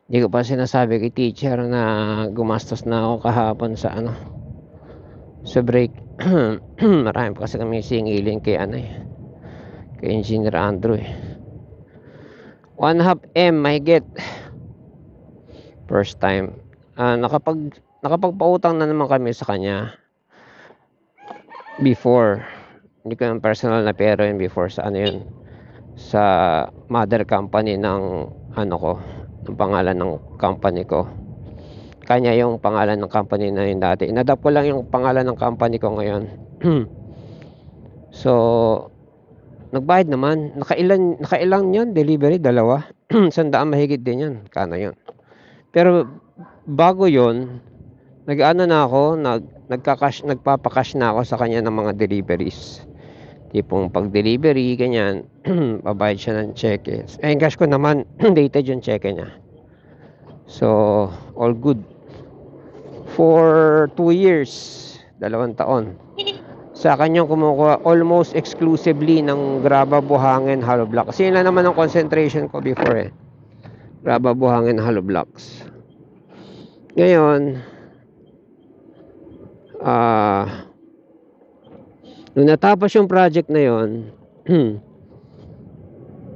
Hindi ko pa sinasabi kay teacher na gumastos na ako kahapon sa ano, sa break. Marami pa kasi kami singilin kay ano eh, kay Engineer Andrew eh. 1/2 M mahigit. First time. Nakapagpautang na naman kami sa kanya before. Hindi ko yung personal na pera yun before sa ano yun. Sa mother company ng ano ko, ng pangalan ng company ko. Kanya yung pangalan ng company na yun dati. Inadapt ko lang yung pangalan ng company ko ngayon. So, nagbayad naman. Nakailan yun? Delivery? Dalawa? 100 mahigit din yun. Kano yun? Pero, bago yun, nag-ano na ako, nagpapakash na ako sa kanya ng mga deliveries. Tipong pag-delivery, ganyan, babayad siya ng cheque. Eh, cash ko naman, dated yung cheque niya. So, all good. For 2 years, 2 taon. Sa kanyang kumukuha almost exclusively ng graba, buhangin, hollow block. Kasi yun lang naman ang concentration ko before eh. Graba, buhangin, hollow blocks. Ngayon, nung natapos yung project na yon,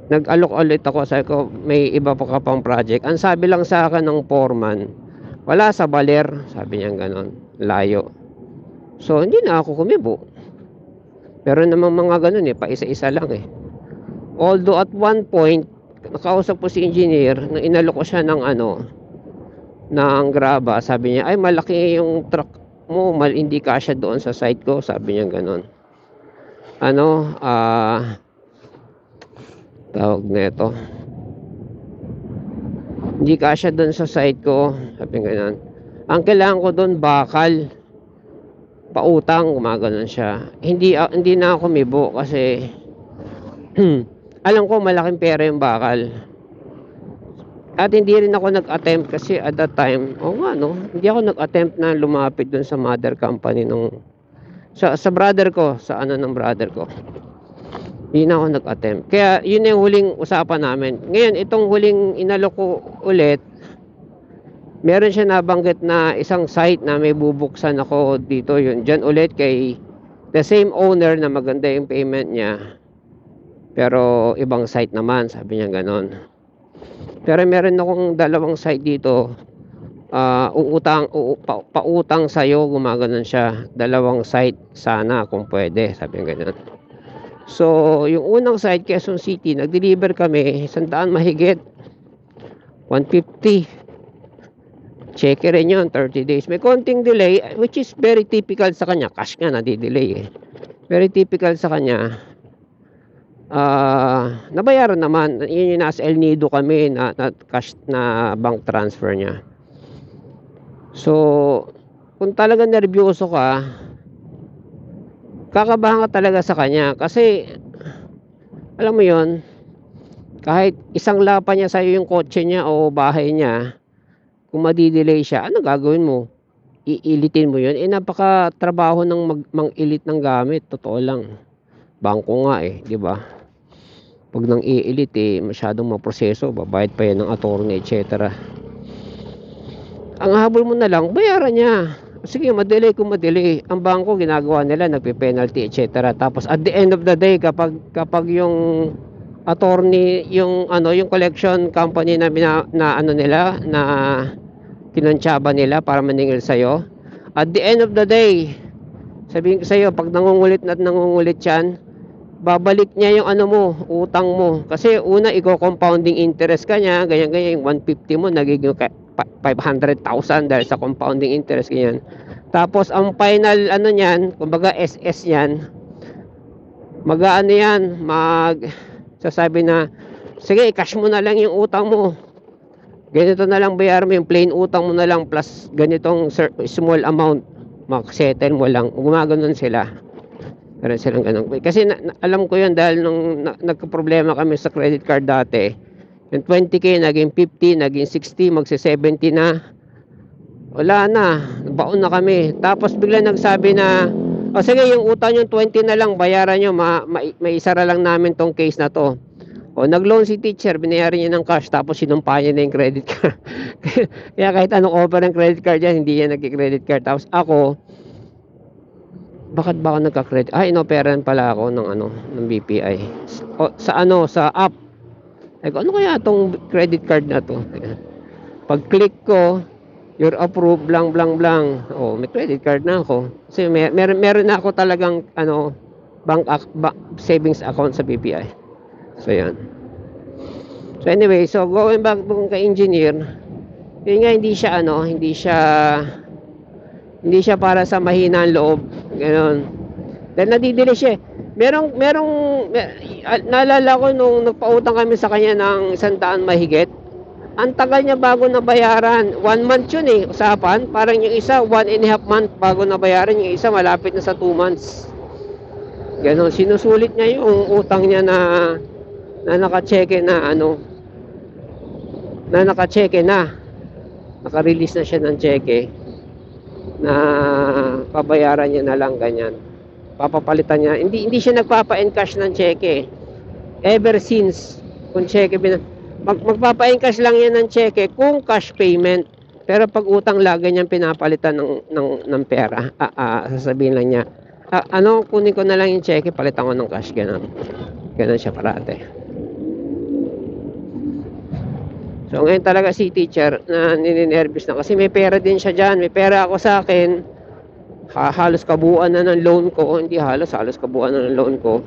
nag-alok ulit ako. Sabi ko, may iba pa ka pang project. Ang sabi lang sa akin ng foreman, wala sa baler. Sabi niya ganon, layo. So, hindi na ako kumibo. Pero namang mga ganun eh, pa isa-isa lang eh. Although at one point, nakausap ko si engineer, na inalok ko siya ng ano, ng graba. Sabi niya, ay malaki yung truck mo, hindi kasya doon sa site ko. Sabi niya ganon. Ano, tawag nito, hindi kasya doon sa site ko. Sabi nga ganun. Ang kailangan ko doon bakal, pautang, gumaganon siya. Hindi na ako mibo kasi alam ko malaking pera yung bakal. At hindi rin ako nag-attempt kasi at that time, hindi ako nag-attempt na lumapit doon sa mother company nung sa brother ko, sa ano ng brother ko. Hindi na ako nag-attempt. Kaya yun yung huling usapan namin. Ngayon, itong huling inalok ko ulit, meron siya nabanggit na isang site na may bubuksan ako dito. Yun, dyan ulit kay the same owner na maganda yung payment niya. Pero ibang site naman, sabi niya ganon. Pero meron akong dalawang site dito. Pautang sa'yo, gumaganon siya. Dalawang site sana kung pwede, sabi niya ganon. So, yung unang site, Quezon City, nag-deliver kami, 100 mahigit, 150. Check rin yun, 30 days. May konting delay, which is very typical sa kanya. Cash nga, nadi-delay eh. Very typical sa kanya. Nabayaran naman. Yun yung nasa El Nido kami na cash na bank transfer niya. So, kung talaga nervyoso ka, kakabahan ka talaga sa kanya kasi alam mo yon, kahit isang lapa niya sa'yo yung kotse niya o bahay niya, kung madidelay siya, ano gagawin mo? Iilitin mo yun? Napaka trabaho ng mang-ilit ng gamit, totoo lang. Bangko nga eh, di ba? Pag nang iilit eh, masyadong maproseso, babayad pa yan ng attorney, etc. Ang habol mo na lang, bayaran niya. Sige, madelay kung madelay. Ang bangko ginagawa nila, nagpe-penalty, etc. Tapos at the end of the day, kapag yung attorney, yung collection company na ano nila, na kinontsaba nila para maningil sa'yo, at the end of the day, sabihin ko sa'yo, pag nangungulit yan, babalik niya yung ano mo, utang mo. Kasi una, i-compounding interest ka niya, ganyan-ganyan, yung 150 mo, nagiging 500,000 dahil sa compounding interest, ganyan. Tapos, ang final, niyan, kumbaga SS yan, sasabi na, sige, cash mo na lang yung utang mo. Ganito na lang bayar mo, yung plain utang mo na lang plus ganitong small amount. Mag-settle mo lang. Gumaganon sila. Meron silang ganun. Kasi alam ko yun dahil nung nagka-problema kami sa credit card dati, yung 20k naging 50, naging 60, magse-70 na. Wala na. Baon na kami. Tapos bigla nagsabi na, sige, yung utang yung 20 na lang, bayaran nyo, may isara lang namin tong case na to. O nag-loan si teacher, binayaran niya ng cash tapos sinumpa niya na yung credit card. Kaya kahit anong offer ng credit card yan, hindi yan nagki-credit card. Tapos ako, bakit ba ako nagka-credit? Inoperan pala ako ng ng BPI. Sa app. Like, ano kaya tong credit card na to? Pag-click ko, you're approved, blang blang blang. Oh, may credit card na ako. Kasi meron na ako talagang savings account sa BPI. So yan. So anyway, so going back kung ka-engineer, yun nga hindi siya para sa mahinang loob. Ganon. Dahil nadidili siya. Naalala ko nung nagpautang kami sa kanya ng 100 mahigit. Ang tagal niya bago nabayaran. 1 month yun usapan. Parang yung isa, 1.5 month bago nabayaran. Yung isa, malapit na sa 2 months. Ganon. Sinusulit niya yung utang niya na naka-cheque na naka-release na siya ng cheque na pabayaran niya na lang ganyan, papapalitan niya, hindi siya nagpapa-encash ng cheque ever since. Kung cheque magpapa-encash lang yan ng cheque kung cash payment, pero pag utang lagi niyang pinapalitan ng pera. Sasabihin lang niya, kunin ko na lang yung cheque, palitan ko ng cash, ganun siya parate. So ngayon talaga si teacher na nininervous na kasi may pera din siya dyan. May pera ako sa akin. Halos kabuuan na ng loan ko. Hindi halos kabuuan na ng loan ko.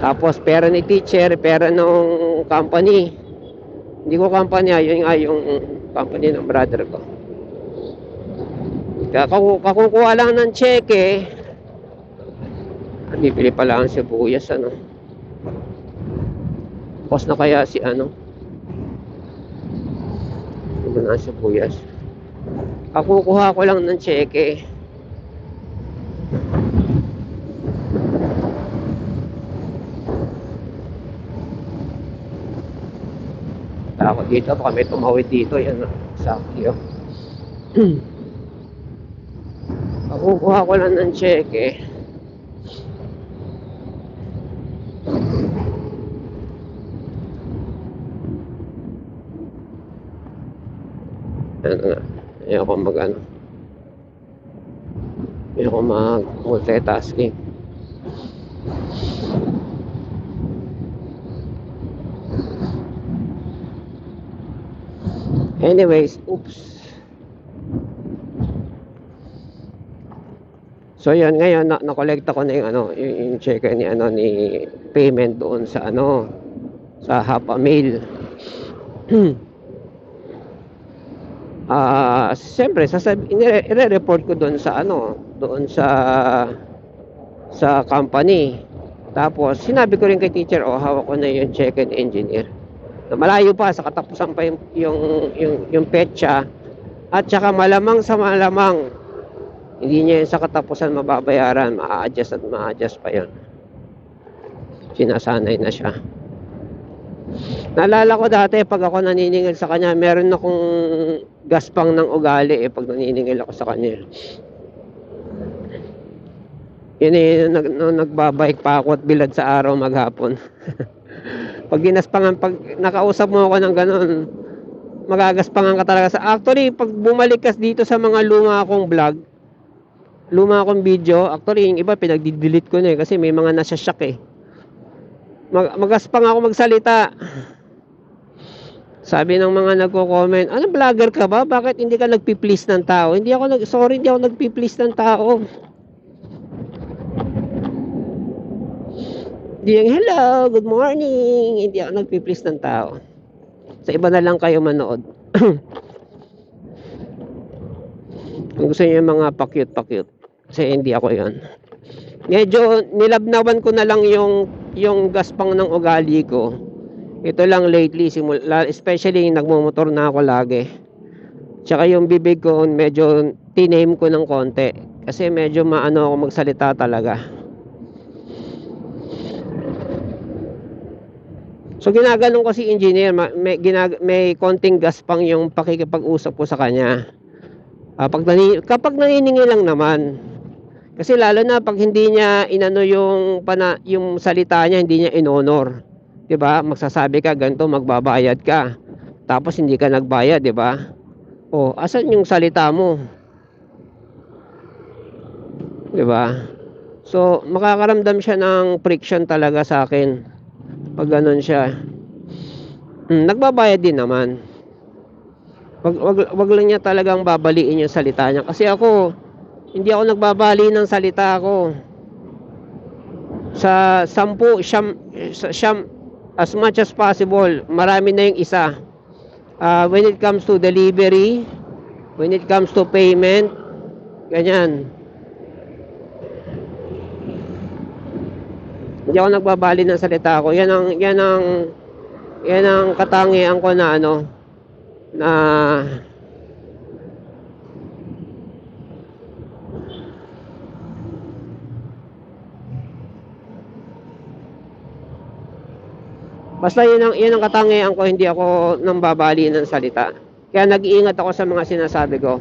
Tapos pera ni teacher, pera ng company. Hindi ko company, yung company ng brother ko. Kakukuha lang ng cheque. Bibili pa lang sibuyas, Pos na kaya si na sibuyas. Kukuha ko lang ng cheque. Ako dito, baka may tumawid dito. Yan, sakti. Kukuha ko lang ng cheque. Ayoko mag-multitasking. Anyways, oops. So yan, ngayon na-collecta ko na yung check ni payment doon sa sa Hapamail. Siyempre i-report ko doon sa sa company. Tapos sinabi ko rin kay teacher, hawak ko na yung check and engineer. Na malayo pa sa katapusan pa yung petsa, at saka malamang hindi niya sa katapusan mababayaran, ma-adjust pa yun. Sinasanay na siya. Naalala ko dati pag ako naniningil sa kanya, meron akong gaspang ng ugali pag naniningil ako sa kanya. Yun nagbabike pa ako at bilad sa araw maghapon. Pag nakausap mo ako ng ganun, magagaspangan ka talaga. Actually, pag bumalik ka dito sa mga luma akong video, actually yung iba pinagdi-delete ko na kasi may mga nasa shock magaspang ako magsalita. Sabi ng mga nagko-comment, vlogger ka ba? Bakit hindi ka nagpi-please ng tao? Hindi ako nagpi-please ng tao. Hindi yung hello, good morning. Hindi ako nagpi-please ng tao. Sa iba na lang kayo manood. Kung gusto niyo yung mga pa-cute. Kasi hindi ako yon. Medyo nilabnawan ko na lang yung gaspang ng ugali ko. Ito lang lately, especially nagmumotor na ako lagi. Tsaka yung bibig ko medyo tiname ko ng konti. Kasi medyo ako magsalita talaga. So ginaganon ko si engineer, may konting gaspang yung pakikipag-usap ko sa kanya. Kapag naniningil lang naman. Kasi lalo na pag hindi niya yung salita niya, hindi niya inonor. 'Di ba? Magsasabi ka ganito, magbabayad ka. Tapos hindi ka nagbayad, 'di ba? Oh, asan yung salita mo? 'Di ba? So, makakaramdam siya ng friction talaga sa akin pag ganun siya. Nagbabayad din naman. Wag lang niya talagang babaliin yung salita niya. Kasi ako, hindi ako nagbabali ng salita ko. Sa 10, siyam, as much as possible, marami na yung isa. When it comes to delivery, when it comes to payment, ganyan. Hindi ako nagbabali ng salita ko. Yan ang katangian ko na na basta yan ang katangian ko, hindi ako nang babali ng salita. Kaya nag-iingat ako sa mga sinasabi ko.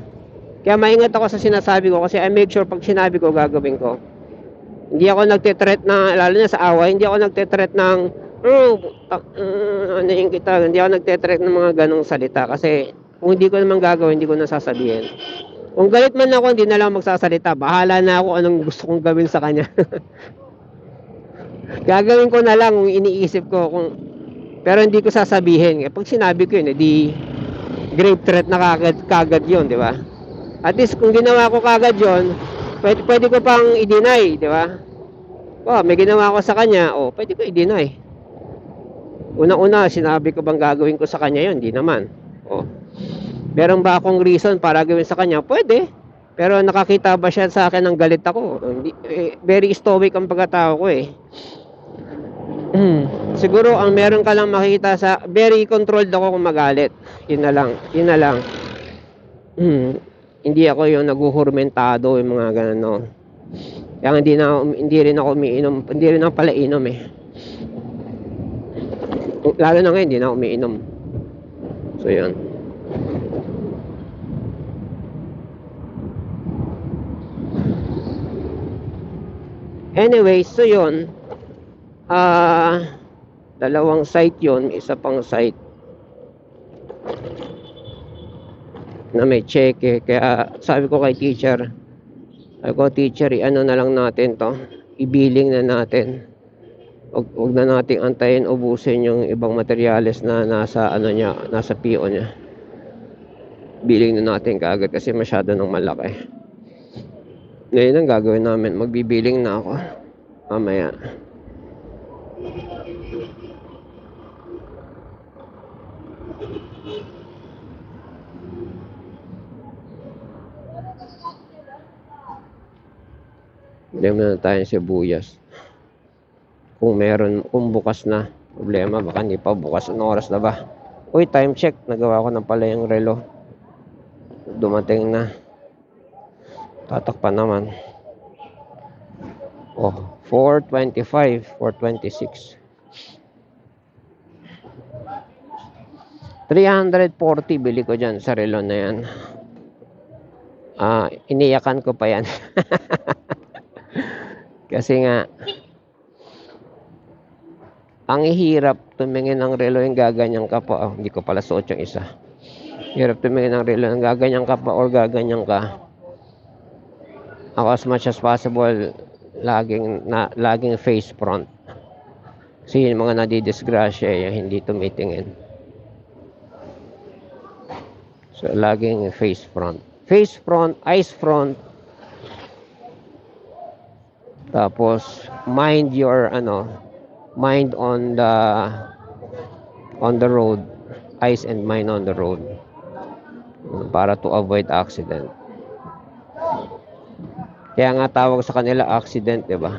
Kaya maingat ako sa sinasabi ko kasi I make sure pag sinabi ko gagawin ko. Hindi ako nagte-threat na, lalo na sa away, hindi ako nagte-threat ng ano yung kita, hindi ako nagte-threat ng mga ganong salita kasi kung hindi ko naman gagawin, hindi ko nasasabihin. Kung galit man ako, hindi na lang magsasalita. Bahala na ako anong gusto kong gawin sa kanya. Gagawin ko na lang kung iniisip ko pero hindi ko sasabihin. Pag sinabi ko yun, edi grave threat na kagad yun, di ba? At least kung ginawa ko kagad yun, pwede ko pang i-deny, di ba? May ginawa ko sa kanya, pwede ko i-deny. Una-una, sinabi ko bang gagawin ko sa kanya yun? Hindi naman. Meron ba akong reason para gawin sa kanya? Pwede. Pero nakakita ba siya sa akin ng galit ako? Very stoic ang pagkatao ko eh. Siguro ang meron ka lang makita sa very controlled ako kung magalit. Yun na lang. Hindi ako yung naguhurmentado yung mga ganun, no. Kaya hindi rin ako umiinom, hindi rin ako pala inom eh. Lalo na ngayon, hindi na ako umiinom. So yun. Anyway, so yun. Dalawang site yun, isa pang site na may cheque. Kaya sabi ko kay teacher, ano na lang natin to, i-billing na natin. Huwag na nating antayin ubusin yung ibang materyales na nasa nasa PO niya. Billing na natin kaagad kasi masyado nang malaki. Ngayon ang gagawin namin, magbibiling na ako mamaya. Hindi na tayo sibuyas. Kung bukas na, problema, baka hindi pa bukas. Anong oras na ba? Uy, time check. Nagawa ko na pala yung relo. Dumating na. Tatakpan naman. 4:25, 4:26. 340 bili ko dyan sa relo na yan. Iniyakan ko pa yan. Kasi nga, ang hirap tumingin ng relo yung gaganyan ka pa. Hindi ko pala suot yung isa. Hirap tumingin ng relo yung gaganyan ka pa or gaganyan ka. Ako as much as possible, laging face front. Kasi yung mga nadidisgrasya yung hindi tumitingin. So, laging face front. Face front, eyes front. Tapos, mind on the road. Eyes and mind on the road. Para to avoid accident. Kaya nga tawag sa kanila accident, di ba?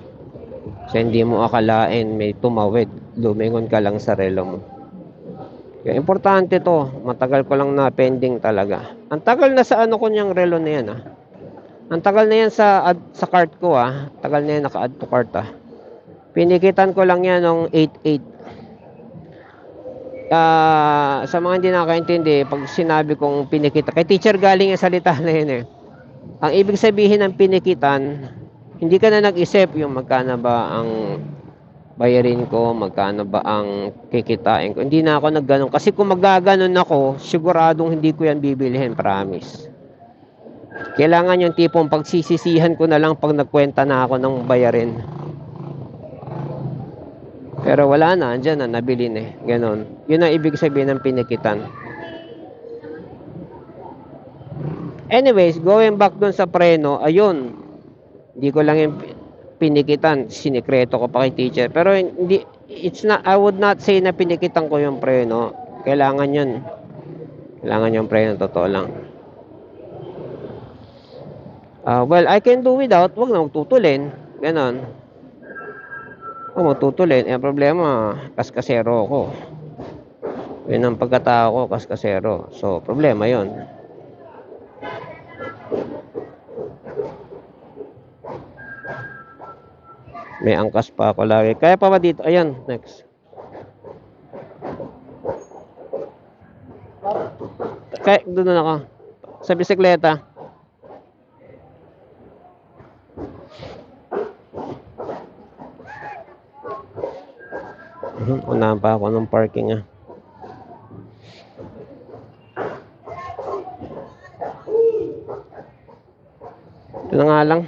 Kasi hindi mo akalain may tumawid. Lumingon ka lang sa relo mo. Kaya importante to. Matagal ko lang na pending talaga. Ang tagal na sa ko niyang relo na yan Ang tagal na yan sa cart ko Tagal na yan naka-add to cart Pinikitan ko lang yan ng 8.8. Sa mga hindi nakakaintindi, pag sinabi kong pinikita, kay teacher galing yung salita na yun Ang ibig sabihin ng pinikitan, hindi ka na nag-isip yung magkano ba bayarin ko, magkano ba ang kikitain ko. Hindi na ako nagganon. Kasi kung magaganon ako, siguradong hindi ko yan bibilihin, promise. Kailangan yung tipong pagsisisihan ko na lang pag nagkwenta na ako ng bayarin. Pero wala na, andyan na, nabili na eh. Ganon. Yun ang ibig sabihin ng pinikitan. Anyways, going back dun sa preno, ayun. Hindi ko lang yung pinikitan, sinikreto ko pa kay teacher. Pero hindi, it's not, I would not say na pinikitan ko yung preno. Kailangan yun. Kailangan yung preno, totoo lang. Well, I can do without, wag na magtutulin. Ganon. Kung magtutulin, ang problema, kaskasero ako. Yun ang pagkatao ko, kaskasero. So, problema yun. May angkas pa ako lagi. Kaya pa ba dito? Ayan, next. Kaya doon ako. Sa bisikleta. Unahan pa ako ng parking ah. Ito na nga lang.